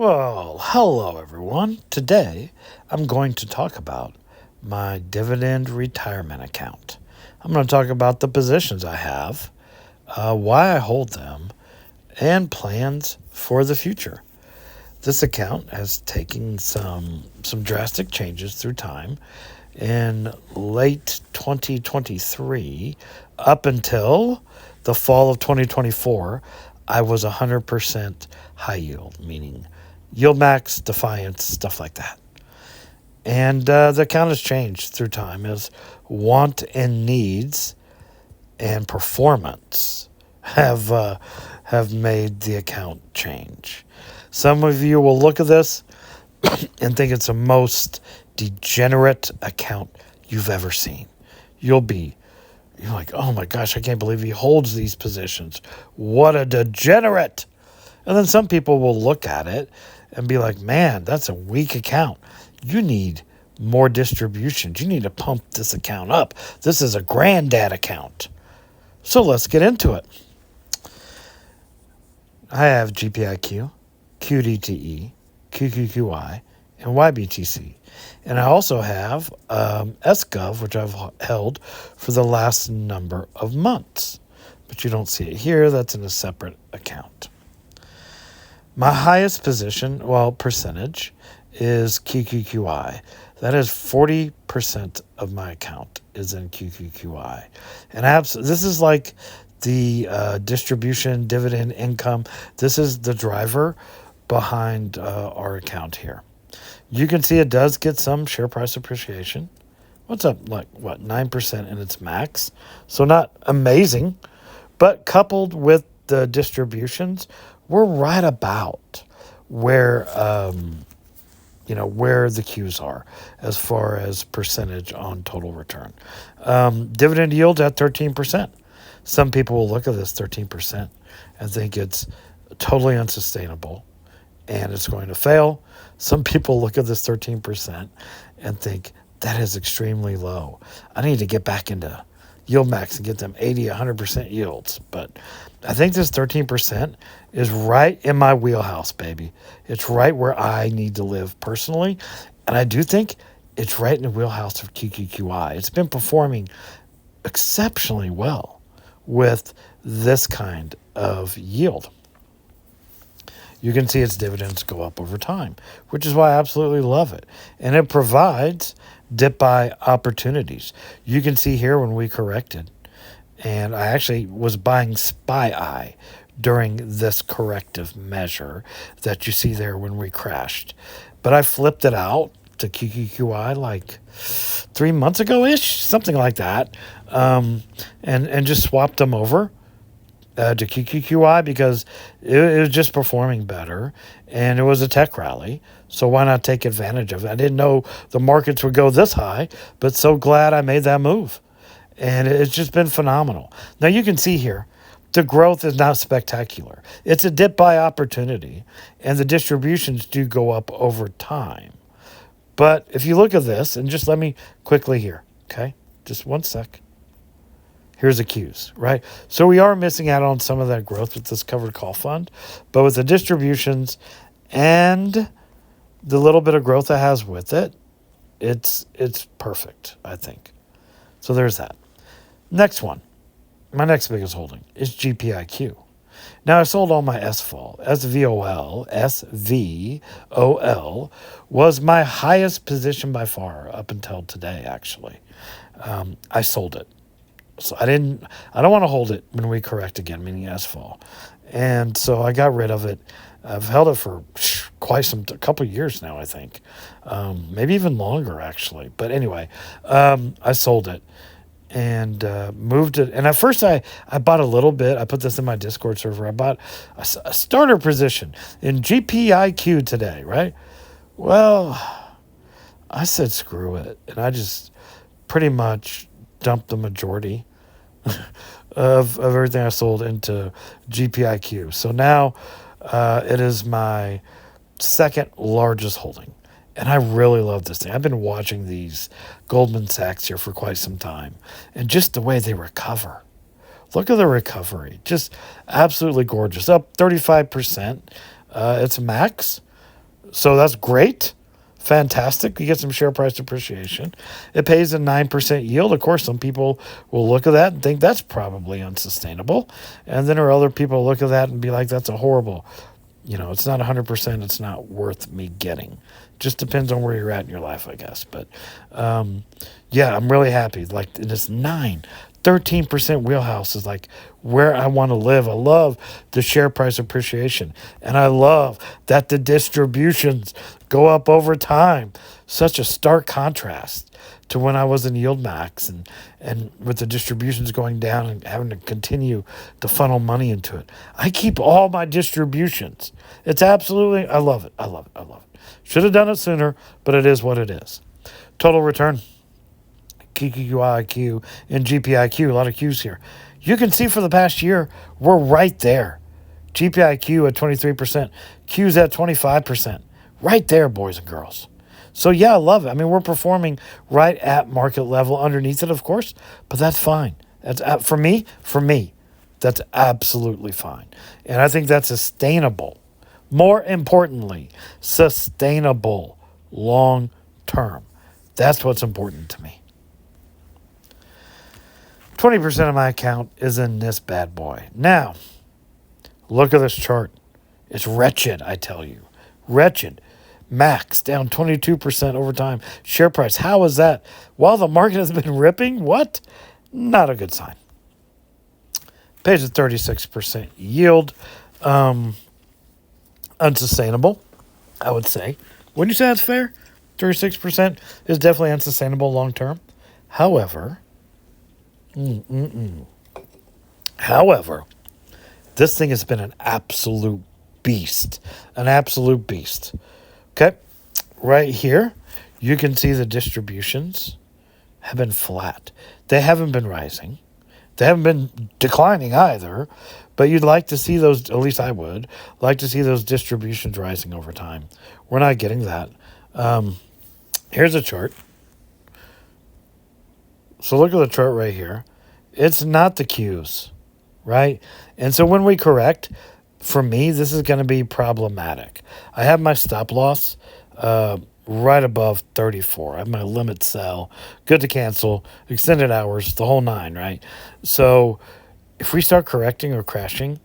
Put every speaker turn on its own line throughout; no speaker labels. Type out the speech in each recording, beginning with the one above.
Well, hello everyone. Today I'm going to talk about my dividend retirement account. I'm going to talk about the positions I have, why I hold them, and plans for the future. This account has taken some drastic changes through time. In late 2023, up until the fall of 2024, I was 100% high yield, meaning yield max, defiance, stuff like that. And the account has changed through time as want and needs and performance have made the account change. Some of you will look at this and think it's the most degenerate account you've ever seen. You're like, oh my gosh, I can't believe he holds these positions. What a degenerate. And then some people will look at it and be like, man, that's a weak account. You need more distributions. You need to pump this account up. This is a granddad account. So let's get into it. I have GPIQ, QDTE, QQQI, and YBTC. And I also have SGov, which I've held for the last number of months. But you don't see it here. That's in a separate account. My highest percentage is QQQI. That is 40% of my account is in QQQI. And this is like the distribution, dividend, income. This is the driver behind our account here. You can see it does get some share price appreciation. What's up, 9% in its max? So not amazing, but coupled with the distributions, we're right about where where the Qs are as far as percentage on total return. Dividend yield at 13%. Some people will look at this 13% and think it's totally unsustainable and it's going to fail. Some people look at this 13% and think that is extremely low. I need to get back into yield max and get them 80, 100% yields. But I think this 13% is right in my wheelhouse, baby. It's right where I need to live personally. And I do think it's right in the wheelhouse of QQQI. It's been performing exceptionally well with this kind of yield. You can see its dividends go up over time, which is why I absolutely love it. And it provides dip buy opportunities. You can see here when we corrected, and I actually was buying SPY during this corrective measure that you see there when we crashed. But I flipped it out to QQQI like 3 months ago-ish, something like that, and just swapped them over to QQQI because it was just performing better and it was a tech rally. So why not take advantage of it? I didn't know the markets would go this high, but so glad I made that move. And it's just been phenomenal. Now you can see here, the growth is not spectacular. It's a dip buy opportunity and the distributions do go up over time. But if you look at this, and just let me quickly here, okay? Just one sec. Here's the Qs, right? So we are missing out on some of that growth with this covered call fund, but with the distributions and the little bit of growth it has with it, it's perfect, I think. So there's that. Next one, my next biggest holding is GPIQ. Now I sold all my SVOL. SVOL was my highest position by far up until today, actually. I sold it. So I don't want to hold it when we correct again, meaning SVOL. And so I got rid of it. I've held it for a couple of years now, I think. Maybe even longer, actually. But anyway, I sold it and moved it. And at first I bought a little bit. I put this in my Discord server. I bought a starter position in GPIQ today, right? Well, I said screw it. And I just pretty much dumped the majority of everything I sold into GPIQ. So now it is my second largest holding. And I really love this thing. I've been watching these Goldman Sachs here for quite some time. And just the way they recover. Look at the recovery. Just absolutely gorgeous. Up 35%. It's max. So that's great. Fantastic. You get some share price appreciation. It pays a 9% yield. Of course, some people will look at that and think that's probably unsustainable. And then there are other people look at that and be like, that's a horrible, it's not 100%. It's not worth me getting. Just depends on where you're at in your life, I guess. But yeah, I'm really happy. Like this 13% wheelhouse is like where I want to live. I love the share price appreciation. And I love that the distributions go up over time. Such a stark contrast to when I was in Yield Max and with the distributions going down and having to continue to funnel money into it. I keep all my distributions. It's absolutely, I love it. I love it. I love it. Should have done it sooner, but it is what it is. Total return. QQIQ and GPIQ, a lot of Qs here. You can see for the past year, we're right there. GPIQ at 23%, Q's at 25%. Right there, boys and girls. So yeah, I love it. I mean, we're performing right at market level underneath it, of course, but that's fine. That's for me, that's absolutely fine. And I think that's sustainable. More importantly, sustainable long term. That's what's important to me. 20% of my account is in this bad boy. Now, look at this chart. It's wretched, I tell you. Wretched. Max down 22% over time. Share price. How is that? While the market has been ripping? What? Not a good sign. Pays a 36% yield. Unsustainable, I would say. Wouldn't you say that's fair? 36% is definitely unsustainable long term. However, this thing has been an absolute beast. An absolute beast. Okay, right here, you can see the distributions have been flat. They haven't been rising. They haven't been declining either, but you'd like to see those, at least I would, like to see those distributions rising over time. We're not getting that. Here's a chart. So look at the chart right here. It's not the Qs, right? And so when we correct, for me, this is going to be problematic. I have my stop loss right above 34. I have my limit sell, good to cancel, extended hours, the whole nine, right? So if we start correcting or crashing,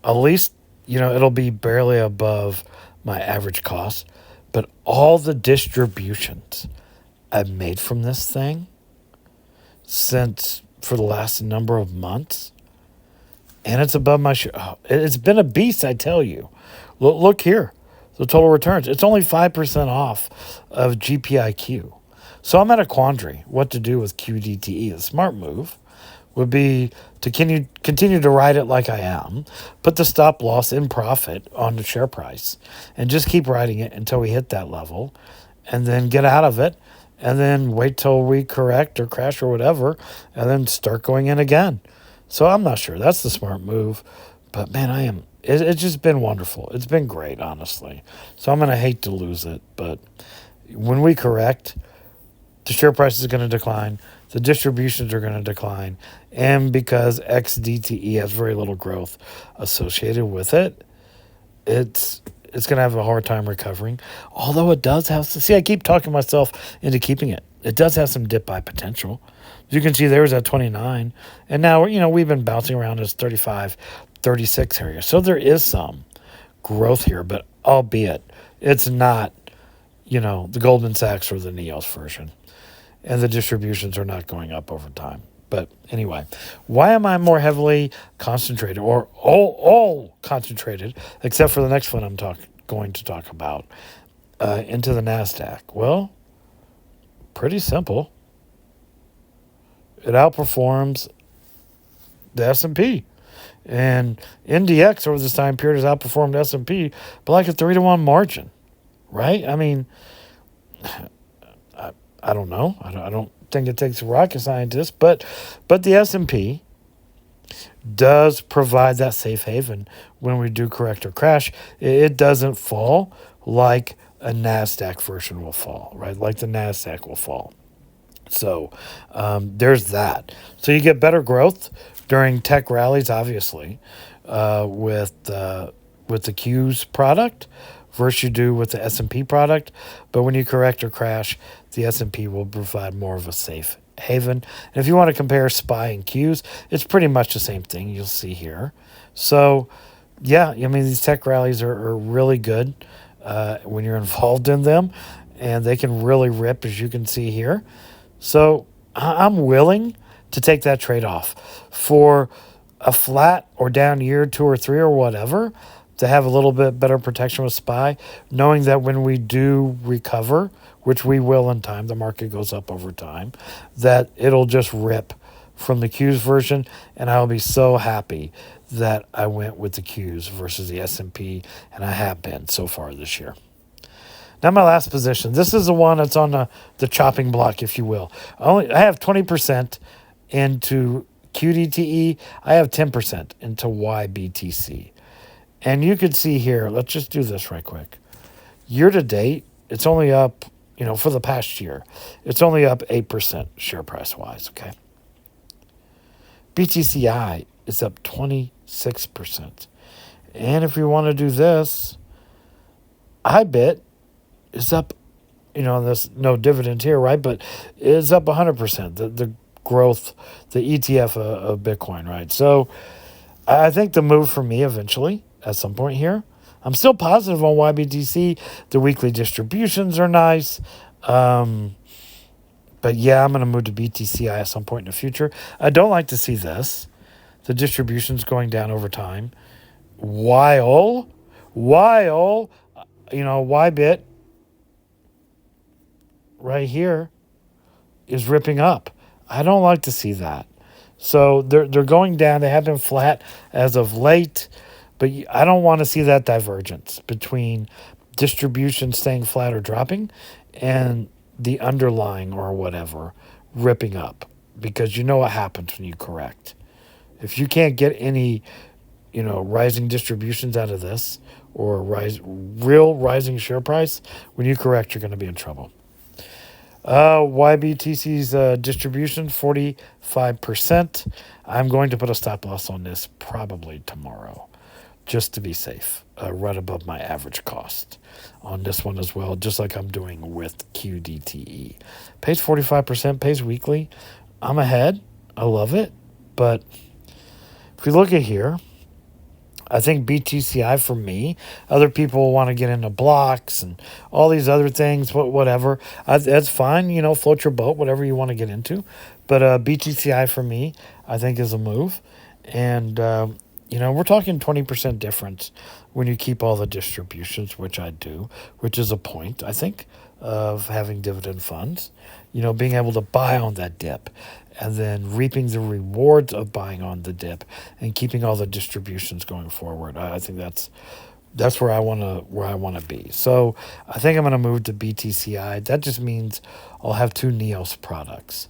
at least, it'll be barely above my average cost. But all the distributions I've made from this thing for the last number of months, and it's above my share. Oh, it's been a beast, I tell you. Look here, the total returns. It's only 5% off of GPIQ. So I'm at a quandary what to do with QDTE. The smart move would be to continue to ride it like I am, put the stop loss in profit on the share price, and just keep riding it until we hit that level, and then get out of it, and then wait till we correct or crash or whatever, and then start going in again. So I'm not sure. That's the smart move. But man, it's just been wonderful. It's been great, honestly. So I'm going to hate to lose it. But when we correct, the share price is going to decline. The distributions are going to decline. And because XDTE has very little growth associated with it, it's going to have a hard time recovering. Although it does have some... See, I keep talking myself into keeping it. It does have some dip buy potential. As you can see, there was at 29. And now, we've been bouncing around this 35, 36 area. So there is some growth here, but albeit it's not, the Goldman Sachs or the NEOS version. And the distributions are not going up over time. But anyway, why am I more heavily concentrated or all concentrated, except for the next one I'm going to talk about, into the NASDAQ? Well, pretty simple. It outperforms the S&P. And NDX over this time period has outperformed S&P by like a 3-to-1 margin, right? I mean, I don't know. I don't think it takes a rocket scientist, but the S&P does provide that safe haven when we do correct or crash. It doesn't fall like a NASDAQ version will fall, right? Like the NASDAQ will fall. So there's that. So you get better growth during tech rallies, obviously, with the Q's product. versus you do with the S&P product. But when you correct or crash, the S&P will provide more of a safe haven. And if you want to compare SPY and Qs, it's pretty much the same thing you'll see here. So, yeah, I mean, these tech rallies are really good when you're involved in them, and they can really rip, as you can see here. So I'm willing to take that trade off for a flat or down year, 2 or 3 or whatever, to have a little bit better protection with SPY, knowing that when we do recover, which we will in time, the market goes up over time, that it'll just rip from the Qs version, and I'll be so happy that I went with the Qs versus the S&P, and I have been so far this year. Now my last position. This is the one that's on the chopping block, if you will. I have 20% into QDTE. I have 10% into YBTC. And you could see here, let's just do this right quick. Year to date, it's only up, for the past year, it's only up 8% share price wise, okay? BTCI is up 26%. And if we want to do this, IBIT is up, there's no dividend here, right? But it's up 100%, the growth, the ETF of Bitcoin, right? So I think the move for me eventually, at some point here, I'm still positive on YBTC. The weekly distributions are nice. But yeah, I'm going to move to BTCI at some point in the future. I don't like to see this. The distributions going down over time. While YBIT right here is ripping up. I don't like to see that. So they're going down. They have been flat as of late, but I don't want to see that divergence between distribution staying flat or dropping and the underlying or whatever ripping up, because you know what happens when you correct. If you can't get any, rising distributions out of this or real rising share price, when you correct, you're going to be in trouble. YBTC's distribution, 45%. I'm going to put a stop loss on this probably tomorrow, just to be safe, right above my average cost on this one as well, just like I'm doing with QDTE. Pays 45%, pays weekly. I'm ahead. I love it. But if we look at here, I think BTCI for me, other people want to get into blocks and all these other things, whatever. That's fine, float your boat, whatever you want to get into. But BTCI for me, I think is a move. And, we're talking 20% difference when you keep all the distributions, which I do, which is a point, I think, of having dividend funds. Being able to buy on that dip and then reaping the rewards of buying on the dip and keeping all the distributions going forward. I think that's where I want to be. So I think I'm going to move to BTCI. That just means I'll have 2 NEOS products,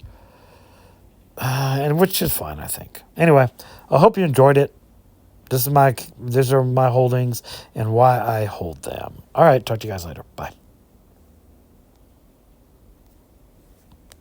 and which is fine, I think. Anyway, I hope you enjoyed it. These are my holdings and why I hold them. All right, talk to you guys later. Bye.